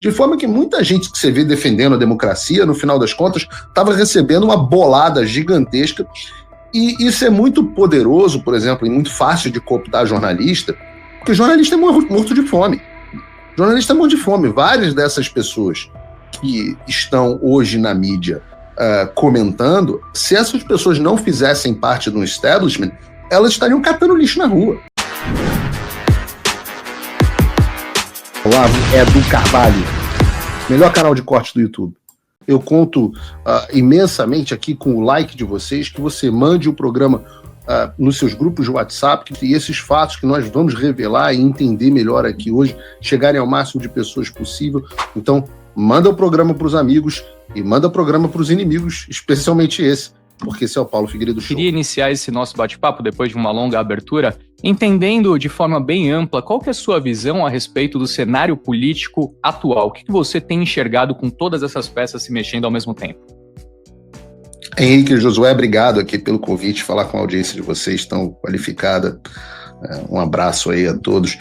De forma que muita gente que você vê defendendo a democracia, no final das contas, estava recebendo uma bolada gigantesca. E isso é muito poderoso, por exemplo, e muito fácil de cooptar jornalista, porque jornalista é morto de fome. Jornalista é morto de fome. Várias dessas pessoas que estão hoje na mídia comentando, se essas pessoas não fizessem parte do establishment, elas estariam catando lixo na rua. Olá, Edu Carvalho, melhor canal de corte do YouTube. Eu conto imensamente aqui com o like de vocês, que você mande o programa nos seus grupos de WhatsApp, e esses fatos que nós vamos revelar e entender melhor aqui hoje, chegarem ao máximo de pessoas possível. Então, manda o programa para os amigos e manda o programa para os inimigos, especialmente esse, porque esse é o Paulo Figueiredo Show. Queria iniciar esse nosso bate-papo, depois de uma longa abertura, entendendo de forma bem ampla qual que é a sua visão a respeito do cenário político atual. O que você tem enxergado com todas essas peças se mexendo ao mesmo tempo? Henrique e Josué, obrigado aqui pelo convite, falar com a audiência de vocês tão qualificada. Um abraço aí a todos.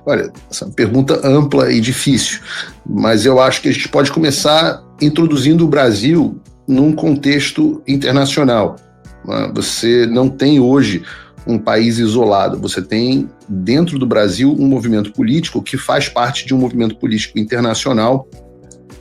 Olha, essa é uma pergunta ampla e difícil, mas eu acho que a gente pode começar introduzindo o Brasil num contexto internacional. Você não tem hoje um país isolado, você tem dentro do Brasil um movimento político que faz parte de um movimento político internacional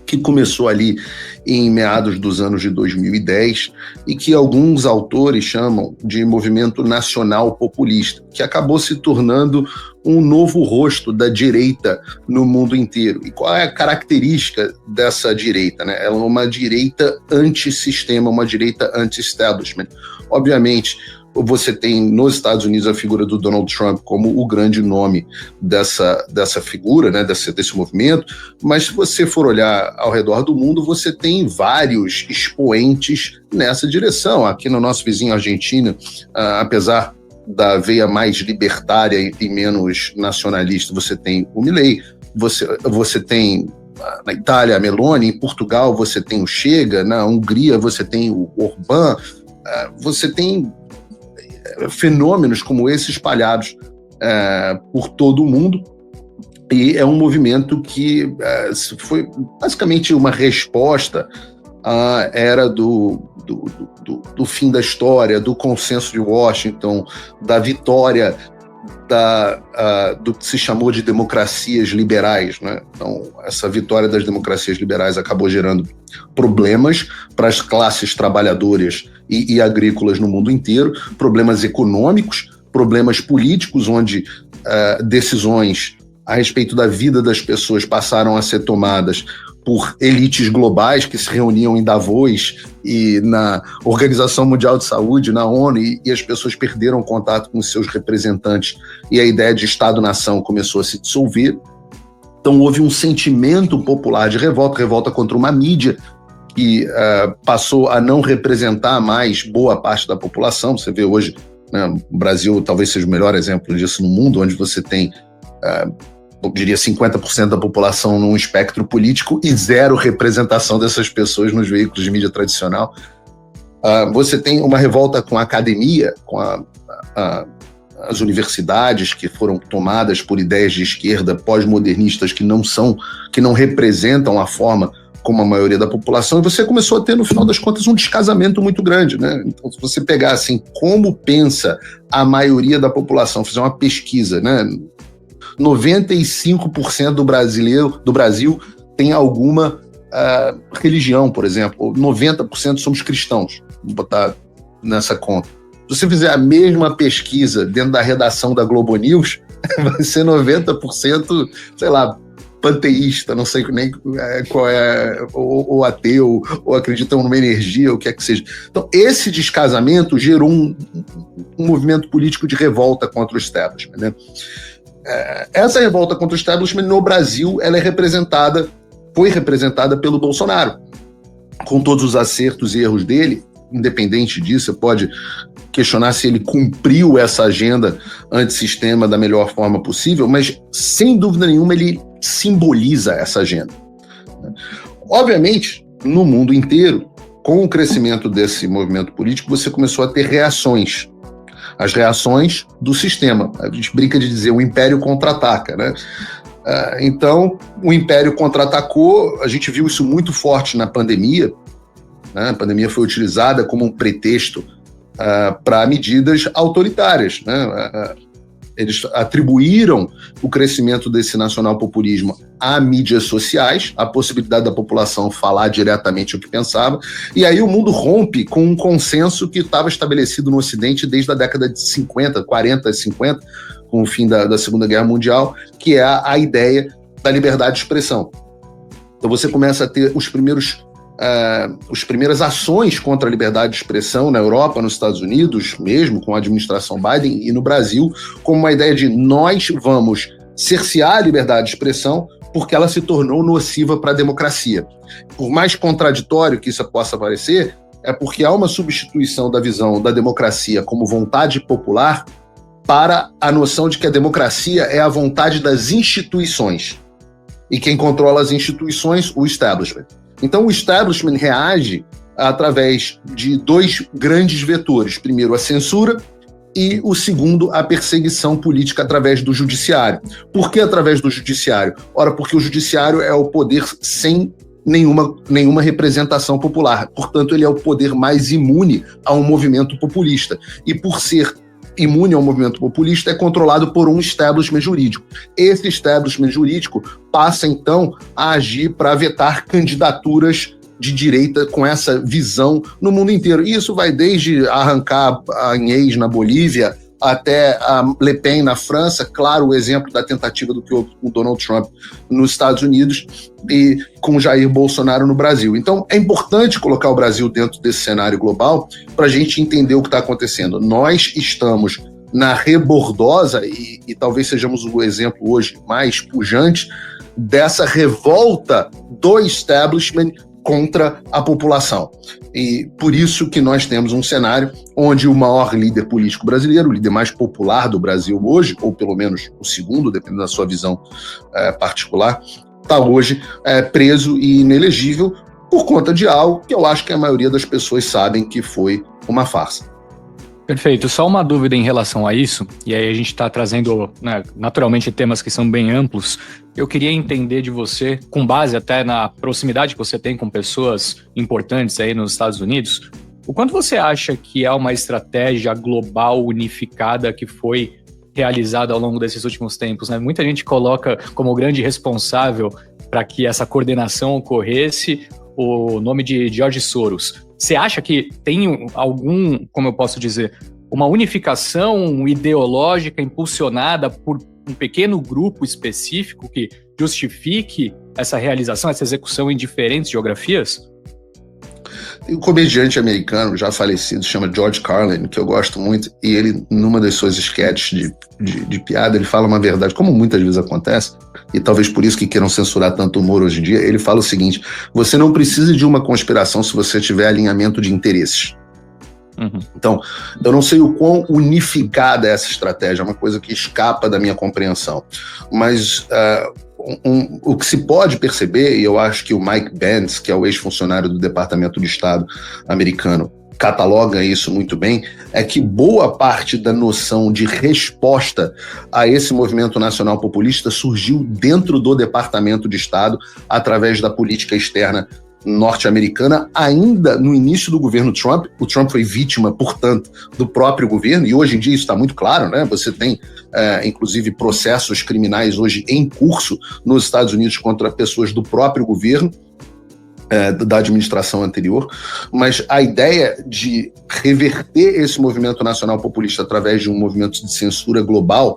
que começou ali em meados dos anos de 2010 e que alguns autores chamam de movimento nacional populista, que acabou se tornando um novo rosto da direita no mundo inteiro. E qual é a característica dessa direita, né? Ela é uma direita antissistema, uma direita anti-establishment. Obviamente, você tem nos Estados Unidos a figura do Donald Trump como o grande nome dessa figura, né, desse movimento, mas se você for olhar ao redor do mundo, você tem vários expoentes nessa direção. Aqui no nosso vizinho Argentina, apesar da veia mais libertária e menos nacionalista, você tem o Milei, você tem na Itália a Meloni, em Portugal você tem o Chega, na Hungria você tem o Orbán, você tem fenômenos como esse espalhados por todo o mundo, e é um movimento que foi basicamente uma resposta à era do fim da história, do consenso de Washington, da vitória do que se chamou de democracias liberais, né? Então, essa vitória das democracias liberais acabou gerando problemas para as classes trabalhadoras e agrícolas no mundo inteiro, problemas econômicos, problemas políticos, onde decisões a respeito da vida das pessoas passaram a ser tomadas por elites globais que se reuniam em Davos e na Organização Mundial de Saúde, na ONU, e as pessoas perderam contato com os seus representantes e a ideia de Estado-nação começou a se dissolver. Então houve um sentimento popular de revolta contra uma mídia que passou a não representar mais boa parte da população. Você vê hoje, né, o Brasil talvez seja o melhor exemplo disso no mundo, onde você tem eu diria 50% da população num espectro político e zero representação dessas pessoas nos veículos de mídia tradicional. Você tem uma revolta com a academia, com as universidades que foram tomadas por ideias de esquerda pós-modernistas que não representam a forma como a maioria da população, e você começou a ter, no final das contas, um descasamento muito grande, né? Então, se você pegar assim, como pensa a maioria da população, fizer uma pesquisa, né? 95% do Brasil tem alguma religião, por exemplo. 90% somos cristãos. Vou botar nessa conta. Se você fizer a mesma pesquisa dentro da redação da Globo News, vai ser 90%, sei lá, panteísta, não sei nem qual é, ou ateu, ou acreditam numa energia, o que é que seja. Então, esse descasamento gerou um movimento político de revolta contra o establishment, né? Essa revolta contra o establishment no Brasil, ela foi representada pelo Bolsonaro, com todos os acertos e erros dele. Independente disso, você pode questionar se ele cumpriu essa agenda antissistema da melhor forma possível, mas sem dúvida nenhuma ele simboliza essa agenda. Obviamente, no mundo inteiro, com o crescimento desse movimento político, você começou a ter reações. As reações do sistema. A gente brinca de dizer o império contra-ataca, né? Então, o Império contra-atacou, a gente viu isso muito forte na pandemia, né? A pandemia foi utilizada como um pretexto para medidas autoritárias, né? Eles atribuíram o crescimento desse nacional-populismo a mídias sociais, a possibilidade da população falar diretamente o que pensava, e aí o mundo rompe com um consenso que estava estabelecido no Ocidente desde a década de 50, 40, 50, com o fim da Segunda Guerra Mundial, que é a ideia da liberdade de expressão. Então você começa a ter as primeiras ações contra a liberdade de expressão na Europa, nos Estados Unidos, mesmo com a administração Biden, e no Brasil, como uma ideia de nós vamos cercear a liberdade de expressão porque ela se tornou nociva para a democracia. Por mais contraditório que isso possa parecer, é porque há uma substituição da visão da democracia como vontade popular para a noção de que a democracia é a vontade das instituições. E quem controla as instituições? O establishment. Então, o establishment reage através de dois grandes vetores. Primeiro, a censura e o segundo, a perseguição política através do judiciário. Por que através do judiciário? Ora, porque o judiciário é o poder sem nenhuma representação popular. Portanto, ele é o poder mais imune a um movimento populista. E por ser imune ao movimento populista, é controlado por um establishment jurídico. Esse establishment jurídico passa, então, a agir para vetar candidaturas de direita com essa visão no mundo inteiro. E isso vai desde arrancar a Agnès na Bolívia até a Le Pen na França, claro, o exemplo da tentativa do que o Donald Trump nos Estados Unidos e com Jair Bolsonaro no Brasil. Então, é importante colocar o Brasil dentro desse cenário global para a gente entender o que está acontecendo. Nós estamos na rebordosa, e talvez sejamos o exemplo hoje mais pujante, dessa revolta do establishment contra a população. E por isso que nós temos um cenário onde o maior líder político brasileiro, o líder mais popular do Brasil hoje, ou pelo menos o segundo, dependendo da sua visão particular, está hoje preso e inelegível por conta de algo que eu acho que a maioria das pessoas sabem que foi uma farsa. Perfeito. Só uma dúvida em relação a isso, e aí a gente está trazendo, né, naturalmente temas que são bem amplos. Eu queria entender de você, com base até na proximidade que você tem com pessoas importantes aí nos Estados Unidos, o quanto você acha que é uma estratégia global unificada que foi realizada ao longo desses últimos tempos, né? Muita gente coloca como grande responsável para que essa coordenação ocorresse o nome de George Soros. Você acha que tem algum, como eu posso dizer, uma unificação ideológica impulsionada por um pequeno grupo específico que justifique essa realização, essa execução em diferentes geografias? Tem um comediante americano já falecido, chama George Carlin, que eu gosto muito, e ele, numa das suas sketches de piada, ele fala uma verdade, como muitas vezes acontece, e talvez por isso que queiram censurar tanto humor hoje em dia. Ele fala o seguinte: você não precisa de uma conspiração se você tiver alinhamento de interesses. Uhum. Então, eu não sei o quão unificada é essa estratégia, é uma coisa que escapa da minha compreensão, mas o que se pode perceber, e eu acho que o Mike Pence, que é o ex-funcionário do Departamento de Estado americano, cataloga isso muito bem, é que boa parte da noção de resposta a esse movimento nacional populista surgiu dentro do Departamento de Estado através da política externa norte-americana, ainda no início do governo Trump. O Trump foi vítima, portanto, do próprio governo, e hoje em dia isso está muito claro, né? Você tem, inclusive, processos criminais hoje em curso nos Estados Unidos contra pessoas do próprio governo, da administração anterior, mas a ideia de reverter esse movimento nacional populista através de um movimento de censura global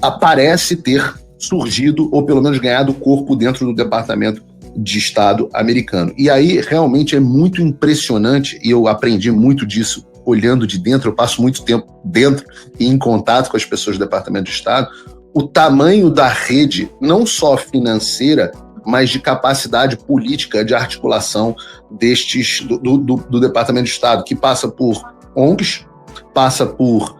aparece ter surgido, ou pelo menos ganhado corpo dentro do Departamento de Estado americano. E aí realmente é muito impressionante, e eu aprendi muito disso olhando de dentro, eu passo muito tempo dentro e em contato com as pessoas do Departamento de Estado, o tamanho da rede, não só financeira, mas de capacidade política de articulação do Departamento de Estado, que passa por ONGs, passa por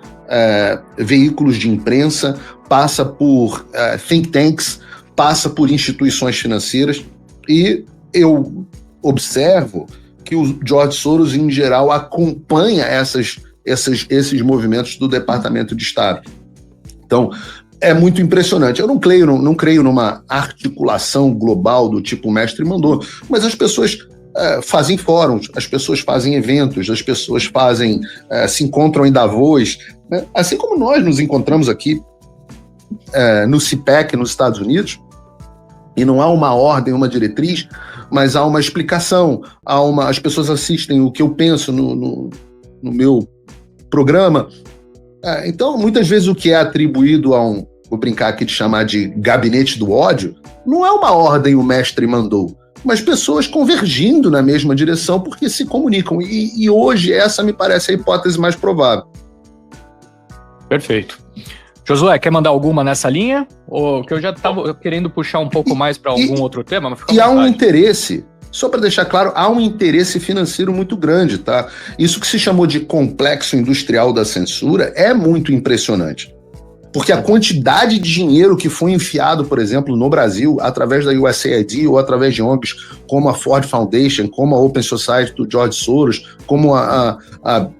veículos de imprensa, passa por think tanks, passa por instituições financeiras, e eu observo que o George Soros, em geral, acompanha esses movimentos do Departamento de Estado. Então, é muito impressionante. Eu não creio numa articulação global do tipo o mestre mandou, mas as pessoas fazem fóruns, as pessoas fazem eventos, as pessoas se encontram em Davos, né? Assim como nós nos encontramos aqui no CPEC nos Estados Unidos, e não há uma ordem, uma diretriz, mas há uma explicação, as pessoas assistem o que eu penso no meu programa. Então, muitas vezes o que é atribuído vou brincar aqui de chamar de gabinete do ódio, não é uma ordem o mestre mandou, mas pessoas convergindo na mesma direção porque se comunicam. E hoje essa me parece a hipótese mais provável. Perfeito. Josué, quer mandar alguma nessa linha? Ou que eu já estava querendo puxar um pouco mais para algum outro tema? Mas fica à vontade. Há um interesse, só para deixar claro, há um interesse financeiro muito grande, tá? Isso que se chamou de complexo industrial da censura é muito impressionante. Porque a quantidade de dinheiro que foi enfiado, por exemplo, no Brasil, através da USAID ou através de ONGs como a Ford Foundation, como a Open Society do George Soros, como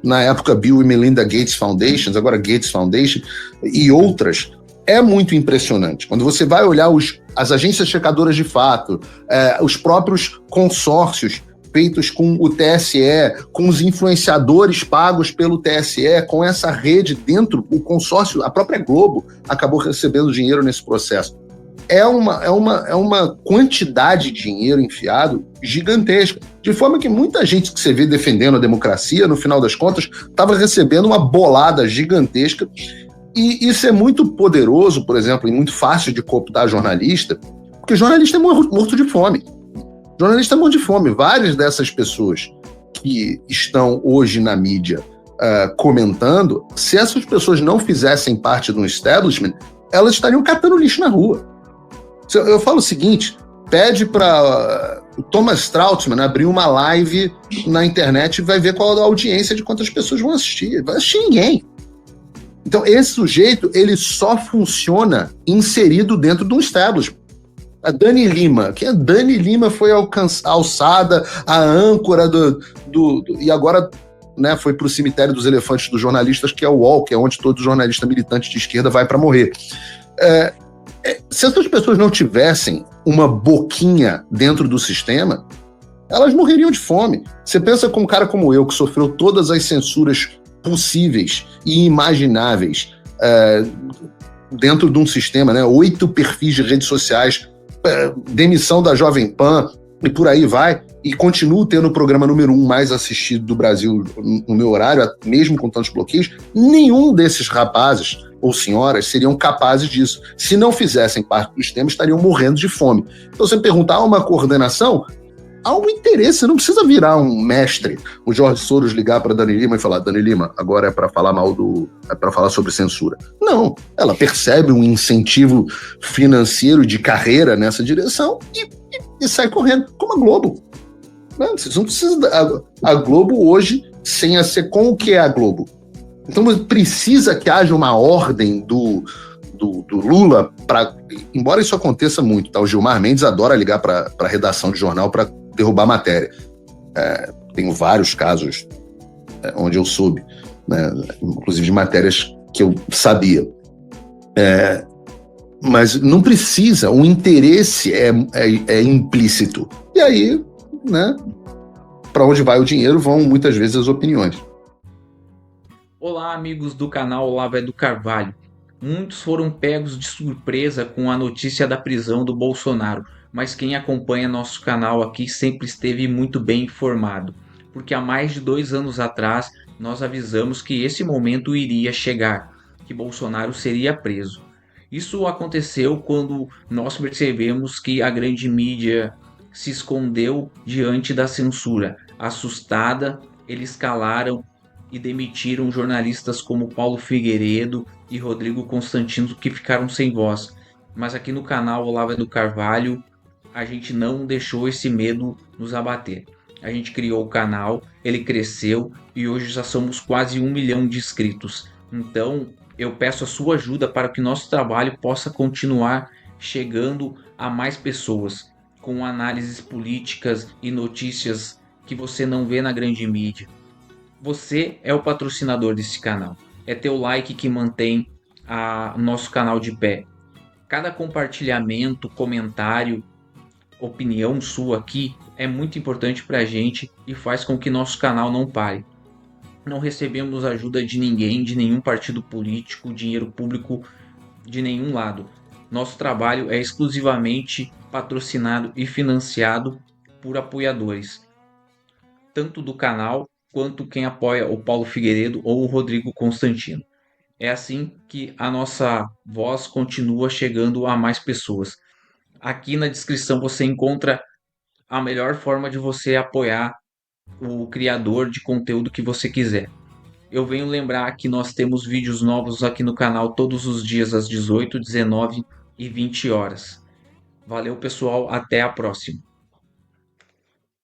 na época Bill e Melinda Gates Foundation, agora Gates Foundation, e outras, é muito impressionante. Quando você vai olhar as agências checadoras de fato, os próprios consórcios feitos com o TSE, com os influenciadores pagos pelo TSE, com essa rede dentro, o consórcio, a própria Globo acabou recebendo dinheiro nesse processo. É uma quantidade de dinheiro enfiado gigantesca, de forma que muita gente que você vê defendendo a democracia, no final das contas, estava recebendo uma bolada gigantesca, e isso é muito poderoso, por exemplo, e muito fácil de cooptar jornalista, porque jornalista é morto de fome. Jornalista é morto de fome. Várias dessas pessoas que estão hoje na mídia comentando, se essas pessoas não fizessem parte do establishment, elas estariam catando lixo na rua. Eu falo o seguinte, pede para o Thomas Trautmann abrir uma live na internet e vai ver qual a audiência de quantas pessoas vão assistir. Vai assistir ninguém. Então, esse sujeito, ele só funciona inserido dentro de um establishment. A Dani Lima, quem é Dani Lima foi alçada, a âncora e agora, né, foi para o cemitério dos elefantes dos jornalistas, que é o UOL, que é onde todo jornalista militante de esquerda vai para morrer. Se essas pessoas não tivessem uma boquinha dentro do sistema, elas morreriam de fome. Você pensa com um cara como eu, que sofreu todas as censuras possíveis e imagináveis dentro de um sistema, né, 8 perfis de redes sociais, demissão da Jovem Pan e por aí vai, e continuo tendo o programa número 1 mais assistido do Brasil no meu horário, mesmo com tantos bloqueios. Nenhum desses rapazes ou senhoras seriam capazes disso. Se não fizessem parte do sistema, estariam morrendo de fome. Então, você me perguntar, há uma coordenação? Há um interesse, não precisa virar um mestre, o Jorge Soros ligar para Dani Lima e falar, Dani Lima, agora é para falar é para falar sobre censura. Não, ela percebe um incentivo financeiro de carreira nessa direção e sai correndo, como a Globo. Não, vocês não precisam a Globo hoje sem a SECOM, o que é a Globo? Então precisa que haja uma ordem do Lula, embora isso aconteça muito, tá? O Gilmar Mendes adora ligar para a redação de jornal para derrubar matéria. Tenho vários casos onde eu soube, né? Inclusive de matérias que eu sabia. Mas não precisa, o interesse é implícito. E aí, né, para onde vai o dinheiro vão muitas vezes as opiniões. Olá, amigos do canal Olavo é do Carvalho. Muitos foram pegos de surpresa com a notícia da prisão do Bolsonaro, mas quem acompanha nosso canal aqui sempre esteve muito bem informado, porque há mais de 2 anos atrás nós avisamos que esse momento iria chegar, que Bolsonaro seria preso. Isso aconteceu quando nós percebemos que a grande mídia se escondeu diante da censura. Assustada, eles calaram e demitiram jornalistas como Paulo Figueiredo e Rodrigo Constantino, que ficaram sem voz. Mas aqui no canal Olavo é do Carvalho, a gente não deixou esse medo nos abater. A gente criou o canal, ele cresceu e hoje já somos quase 1 milhão de inscritos. Então eu peço a sua ajuda para que nosso trabalho possa continuar chegando a mais pessoas, com análises políticas e notícias que você não vê na grande mídia. Você é o patrocinador desse canal. É teu like que mantém o nosso canal de pé. Cada compartilhamento, comentário, opinião sua aqui é muito importante para a gente e faz com que nosso canal não pare. Não recebemos ajuda de ninguém, de nenhum partido político, dinheiro público de nenhum lado. Nosso trabalho é exclusivamente patrocinado e financiado por apoiadores, tanto do canal quanto quem apoia o Paulo Figueiredo ou o Rodrigo Constantino. É assim que a nossa voz continua chegando a mais pessoas. Aqui na descrição você encontra a melhor forma de você apoiar o criador de conteúdo que você quiser. Eu venho lembrar que nós temos vídeos novos aqui no canal todos os dias às 18, 19 e 20 horas. Valeu, pessoal, até a próxima.